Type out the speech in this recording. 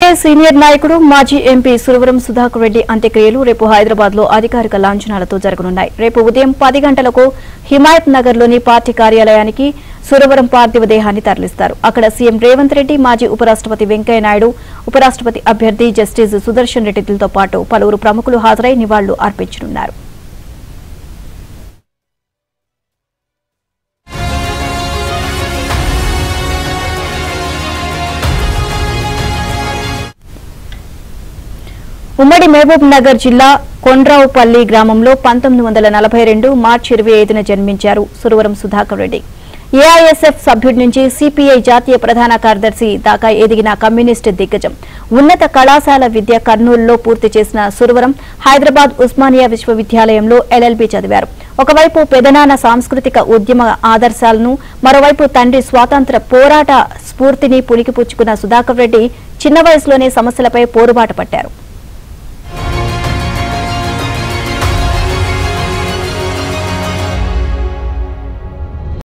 Congress senior నాయకుడు మాజీ MP Suravaram Sudhakar Reddy అంత్యక్రియలు రేపు హైదరాబాద్ లో అధికారిక లాంఛనాలతో జరగనున్నాయి. రేపు ఉదయం 10 గంటలకు హిమాయత్ నగర్ లోని పార్టీ కార్యాలయానికి సురవరం పార్థివ దేహాన్ని తరలిస్తారు. అక్కడ సీఎం రేవంత్ రెడ్డి, మాజీ ఉపరాష్ట్రపతి వెంకయ్య నాయుడు, ఉపరాష్ట్రపతి అభ్యర్థి జస్టిస్ సుదర్శన్ రెడ్డిలతో పాటు పలువురు ప్రముఖులు హాజరై నివాళులు అర్పించనున్నారు. ఉమ్మడి మహబూబ్ నగర్ జిల్లా కొండ్రావుపల్లి గ్రామంలో 1942 మార్చి 25న జన్మించారు సురవరం సుధాకర్ రెడ్డి. ఏఐఎస్ఎఫ్ సభ్యుడి నుంచి సిపిఐ జాతీయ ప్రధాన కార్యదర్శి దాకా ఎదిగిన కమ్యూనిస్టు దిగ్గజం. ఉన్నత కళాశాల విద్య కర్నూలులో పూర్తి చేసిన సురవరం హైదరాబాద్ ఉస్మానియా విశ్వవిద్యాలయంలో ఎల్ఎల్బీ చదివారు. ఒకవైపు పెదనాన్న సాంస్కృతిక ఉద్యమ ఆదర్శాలను, మరోవైపు తండ్రి స్వాతంత్ర పోరాట స్ఫూర్తిని పుణికిపుచ్చుకున్న సుధాకర్ రెడ్డి చిన్న వయసులోనే సమస్యలపై పోరుబాట పట్టారు.